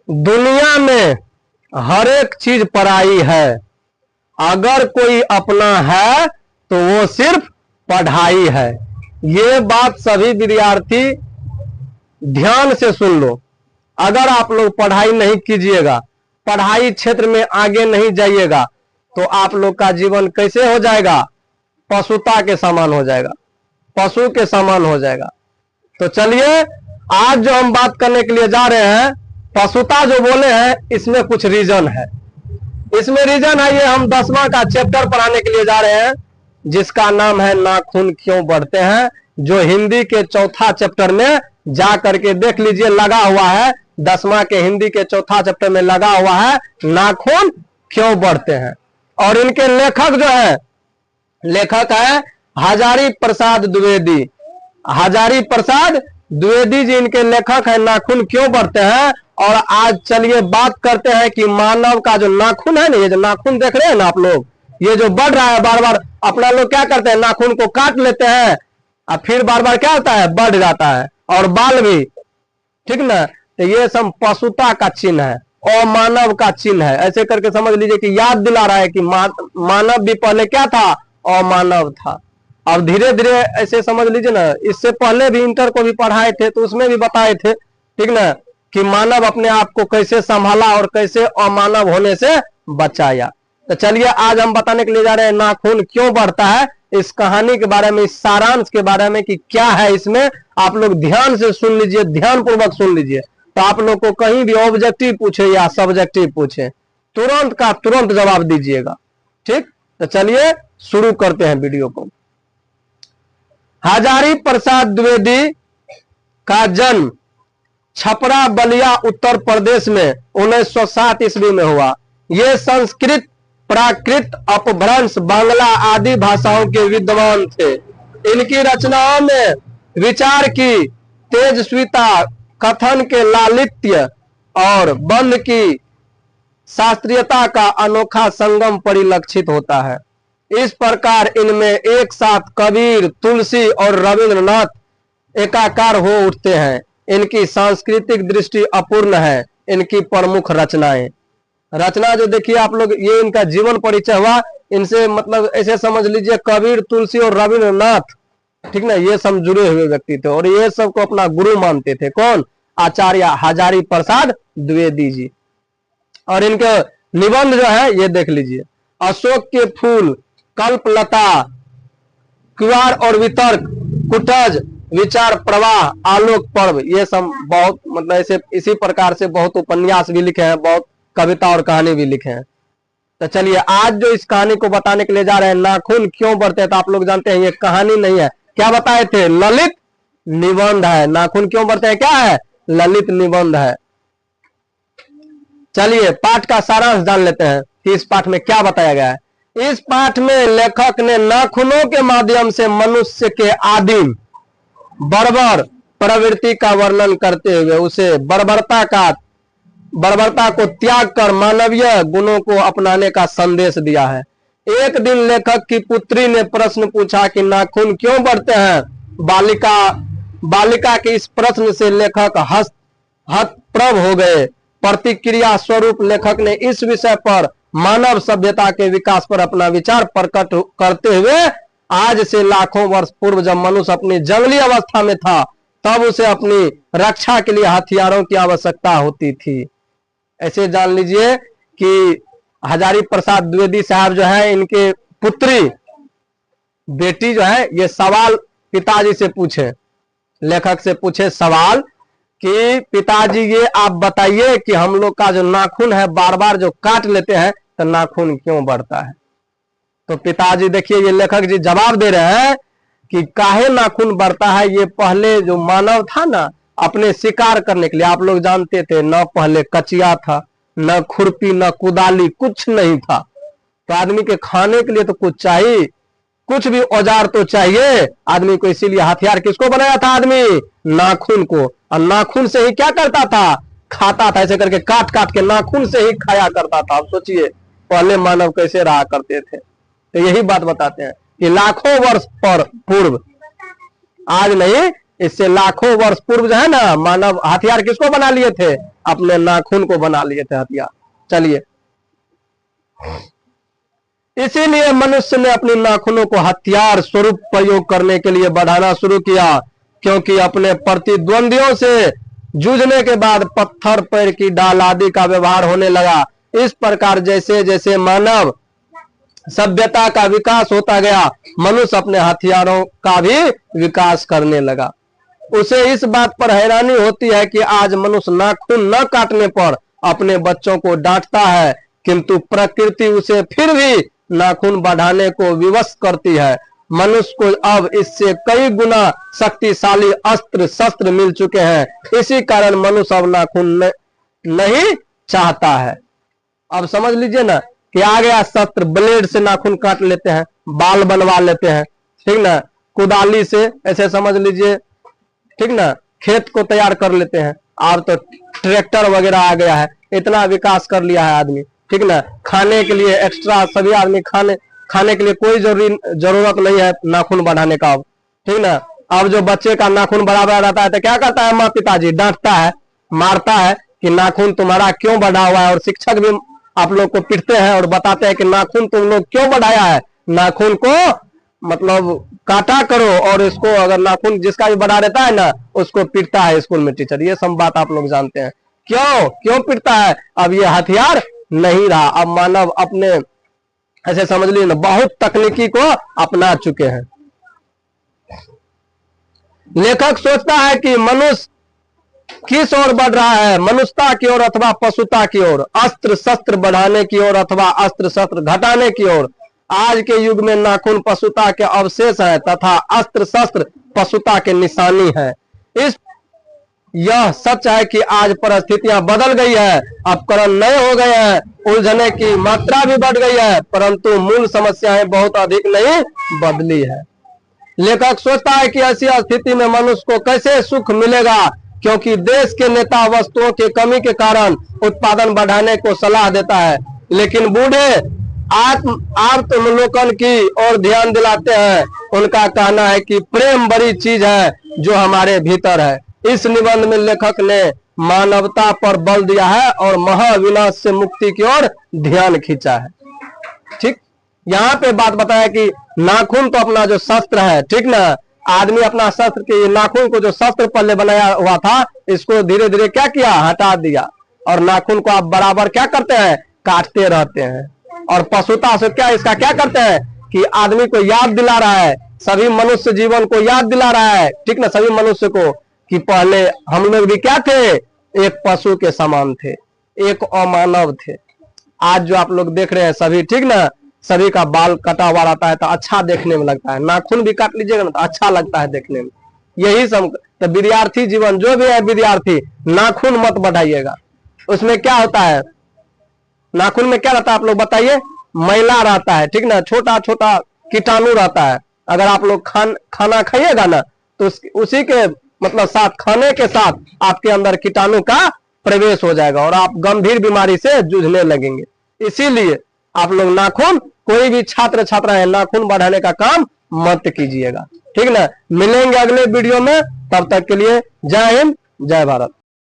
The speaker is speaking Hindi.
दुनिया में हर एक चीज पराई है, अगर कोई अपना है तो वो सिर्फ पढ़ाई है। ये बात सभी विद्यार्थी ध्यान से सुन लो। अगर आप लोग पढ़ाई नहीं कीजिएगा, पढ़ाई क्षेत्र में आगे नहीं जाइएगा, तो आप लोग का जीवन कैसे हो जाएगा? पशुता के समान हो जाएगा, पशु के समान हो जाएगा। तो चलिए, आज जो हम बात करने के लिए जा रहे हैं, पशुता जो बोले हैं, इसमें कुछ रीजन है। इसमें रीजन है, ये हम 10वां का चैप्टर पढ़ाने के लिए जा रहे हैं, जिसका नाम है नाखून क्यों बढ़ते हैं, जो हिंदी के चौथा चैप्टर में जा करके देख लीजिए, लगा हुआ है। 10वां के हिंदी के चौथा चैप्टर में लगा हुआ है नाखून क्यों बढ़ते हैं। और इनके लेखक जो है, लेखक है हजारी प्रसाद द्विवेदी। हजारी प्रसाद द्विवेदी जी इनके लेखक है, नाखून क्यों बढ़ते हैं। और आज चलिए बात करते हैं कि मानव का जो नाखून है ना, ये जो नाखून देख रहे हैं ना आप लोग, ये जो बढ़ रहा है बार बार, अपना लोग क्या करते हैं, नाखून को काट लेते हैं और फिर बार बार क्या होता है, बढ़ जाता है, और बाल भी, ठीक ना। तो ये सब पशुता का चिन्ह है और मानव का चिन्ह है। ऐसे करके समझ लीजिए कि याद दिला रहा है कि मानव भी पहले क्या था, और मानव था। अब धीरे धीरे ऐसे समझ लीजिए ना, इससे पहले भी इंटर को भी पढ़ाए थे तो उसमें भी बताए थे, ठीक ना, कि मानव अपने आप को कैसे संभाला और कैसे अमानव होने से बचाया। तो चलिए, आज हम बताने के लिए जा रहे हैं नाखून क्यों बढ़ता है, इस कहानी के बारे में, इस सारांश के बारे में कि क्या है इसमें। आप लोग ध्यान से सुन लीजिए, ध्यान पूर्वक सुन लीजिए, तो आप लोग को कहीं भी ऑब्जेक्टिव पूछे या सब्जेक्टिव पूछे, तुरंत का तुरंत जवाब दीजिएगा, ठीक। तो चलिए शुरू करते हैं वीडियो को। हजारी प्रसाद द्विवेदी का जन्म छपरा बलिया उत्तर प्रदेश में 1907 ईस्वी में हुआ। ये संस्कृत, प्राकृत, अपभ्रंश, बांग्ला आदि भाषाओं के विद्वान थे। इनकी रचनाओं में विचार की तेजस्विता, कथन के लालित्य और बंध की शास्त्रीयता का अनोखा संगम परिलक्षित होता है। इस प्रकार इनमें एक साथ कबीर, तुलसी और रविंद्रनाथ एकाकार हो उठते हैं। इनकी सांस्कृतिक दृष्टि अपूर्ण है। इनकी प्रमुख रचनाएं, रचना जो देखिए आप लोग, ये इनका जीवन परिचय हुआ। इनसे मतलब ऐसे समझ लीजिए कबीर, तुलसी और रविंद्रनाथ, ठीक ना, ये सब जुड़े हुए व्यक्ति थे और ये सबको अपना गुरु मानते थे। कौन? आचार्य हजारी प्रसाद द्विवेदी जी। और इनके निबंध जो है ये देख लीजिए, अशोक के फूल, कल्पलता, कुवार और वितर्क, कुटज, विचार प्रवाह, आलोक पर्व, ये सब बहुत मतलब ऐसे इसी प्रकार से बहुत उपन्यास भी लिखे हैं, बहुत कविता और कहानी भी लिखे हैं। तो चलिए, आज जो इस कहानी को बताने के लिए जा रहे हैं, नाखून क्यों बढ़ते हैं, तो आप लोग जानते हैं ये कहानी नहीं है, क्या बताए थे, ललित निबंध है। नाखून क्यों बढ़ते हैं क्या है, ललित निबंध है। चलिए पाठ का सारांश जान लेते हैं कि इस पाठ में क्या बताया गया है। इस पाठ में लेखक ने नाखूनों के माध्यम से मनुष्य के आदिम बर्बर प्रवृत्ति का वर्णन करते हुए उसे बर्बरता को त्याग कर मानवीय गुणों को अपनाने का संदेश दिया है। एक दिन लेखक की पुत्री ने प्रश्न पूछा कि नाखून क्यों बढ़ते हैं। बालिका के इस प्रश्न से लेखक हतप्रभ हो गए। प्रतिक्रिया स्वरूप लेखक ने इस विषय पर मानव सभ्यता के विकास पर अपना विचार प्रकट करते हुए आज से लाखों वर्ष पूर्व जब मनुष्य अपनी जंगली अवस्था में था, तब उसे अपनी रक्षा के लिए हथियारों की आवश्यकता होती थी। ऐसे जान लीजिए कि हजारी प्रसाद द्विवेदी साहब जो है, इनके पुत्री बेटी जो है, ये सवाल पिताजी से पूछे, लेखक से पूछे सवाल कि पिताजी ये आप बताइए कि हम लोग का जो नाखून है बार बार जो काट लेते हैं तो नाखून क्यों बढ़ता है। तो पिताजी देखिए, ये लेखक जी जवाब दे रहे हैं कि काहे नाखून बढ़ता है। ये पहले जो मानव था ना, अपने शिकार करने के लिए, आप लोग जानते थे, न पहले कचिया था, न खुरपी, न कुदाली, कुछ नहीं था। तो आदमी के खाने के लिए तो कुछ चाहिए, कुछ भी औजार तो चाहिए आदमी को। इसीलिए हथियार किसको बनाया था आदमी, नाखून को। और नाखून से ही क्या करता था, खाता था। ऐसे करके काट काट के नाखून से ही खाया करता था। आप सोचिए पहले मानव कैसे रहा करते थे। तो यही बात बताते हैं कि लाखों वर्ष पर पूर्व, आज नहीं, इससे लाखों वर्ष पूर्व जो है ना, मानव हथियार किसको बना लिए थे, अपने नाखून को बना लिए थे हथियार। चलिए, इसीलिए मनुष्य ने अपने नाखूनों को हथियार स्वरूप प्रयोग करने के लिए बढ़ाना शुरू किया, क्योंकि अपने प्रतिद्वंदियों से जूझने के बाद पत्थर, पैर की डाल आदि का व्यवहार होने लगा। इस प्रकार जैसे जैसे मानव सभ्यता का विकास होता गया, मनुष्य अपने हथियारों का भी विकास करने लगा। उसे इस बात पर हैरानी होती है कि आज मनुष्य नाखून न काटने पर अपने बच्चों को डांटता है, किंतु प्रकृति उसे फिर भी नाखून बढ़ाने को विवश करती है। मनुष्य को अब इससे कई गुना शक्तिशाली अस्त्र शस्त्र मिल चुके हैं। इसी कारण मनुष्य अब नाखून नहीं चाहता है। अब समझ लीजिए ना कि आ गया शस्त्र, ब्लेड से नाखून काट लेते हैं, बाल बनवा लेते हैं, ठीक ना, कुदाली से ऐसे समझ लीजिए, ठीक ना, खेत को तैयार कर लेते हैं। अब तो ट्रैक्टर वगैरह आ गया है, इतना विकास कर लिया है आदमी, ठीक ना। खाने के लिए एक्स्ट्रा सभी आदमी खाने के लिए कोई जरूरत नहीं है नाखून बढ़ाने का अब, ठीक ना। अब जो बच्चे का नाखून बड़ा बड़ा रहता है तो क्या करता है माँ पिताजी, डांटता है, मारता है कि नाखून तुम्हारा क्यों बढ़ा हुआ है। और शिक्षक भी आप लोग को पीटते हैं और बताते हैं कि नाखून तुम लोग क्यों बढ़ाया है, नाखून को मतलब काटा करो। और इसको अगर नाखून जिसका भी बढ़ा रहता है ना, उसको पीटता है स्कूल में टीचर। ये सब बात आप लोग जानते हैं। क्यों पीटता है? अब ये हथियार नहीं रहा। अब मानव अपने ऐसे समझ लीजिए ना बहुत तकनीकी को अपना चुके हैं। लेखक सोचता है कि मनुष्य किस ओर बढ़ रहा है, मनुष्यता की ओर अथवा पशुता की ओर, अस्त्र शस्त्र बढ़ाने की ओर अथवा अस्त्र शस्त्र घटाने की ओर। आज के युग में नाखून पशुता के अवशेष है तथा अस्त्र शस्त्र पशुता के निशानी है। यह सच है कि आज परिस्थितियां बदल गई है, उपकरण नए हो गए हैं, उलझने की मात्रा भी बढ़ गई है, परंतु मूल समस्याएं बहुत अधिक नहीं बदली है। लेखक सोचता है कि ऐसी स्थिति में मनुष्य को कैसे सुख मिलेगा, क्योंकि देश के नेता वस्तुओं की कमी के कारण उत्पादन बढ़ाने को सलाह देता है, लेकिन बूढ़े आत्मलोकन की ओर ध्यान दिलाते हैं। उनका कहना है कि प्रेम बड़ी चीज है जो हमारे भीतर है। इस निबंध में लेखक ने मानवता पर बल दिया है और महाविनाश से मुक्ति की ओर ध्यान खींचा है। ठीक, यहाँ पे बात बताया कि नाखून तो अपना जो शस्त्र है, ठीक ना, आदमी अपना शस्त्र के नाखून को जो शस्त्र पहले बनाया हुआ था, इसको धीरे धीरे क्या किया, हटा दिया। और नाखून को आप बराबर क्या करते हैं, काटते रहते हैं। और पशुता से क्या, इसका क्या करते हैं कि आदमी को याद दिला रहा है, सभी मनुष्य जीवन को याद दिला रहा है, ठीक ना, सभी मनुष्य को, कि पहले हम लोग भी क्या थे, एक पशु के समान थे, एक अमानव थे। आज जो आप लोग देख रहे हैं सभी, ठीक ना, सभी का बाल कटा हुआ रहता है तो अच्छा देखने में लगता है, नाखून भी काट लीजिएगा ना तो अच्छा लगता है देखने में। यही सब तो विद्यार्थी जीवन जो भी है, विद्यार्थी नाखून मत बढ़ाइएगा। उसमें क्या होता है, नाखून में क्या रहता है आप लोग बताइए, मैला रहता है, ठीक ना, छोटा छोटा कीटाणु रहता है। अगर आप लोग खाना खाइएगा ना तो उसी के मतलब साथ, खाने के साथ आपके अंदर कीटाणु का प्रवेश हो जाएगा और आप गंभीर बीमारी से जूझने लगेंगे। इसीलिए आप लोग नाखून, कोई भी छात्र छात्राएं नाखून बढ़ाने का काम मत कीजिएगा, ठीक ना। मिलेंगे अगले वीडियो में, तब तक के लिए जय हिंद, जय भारत।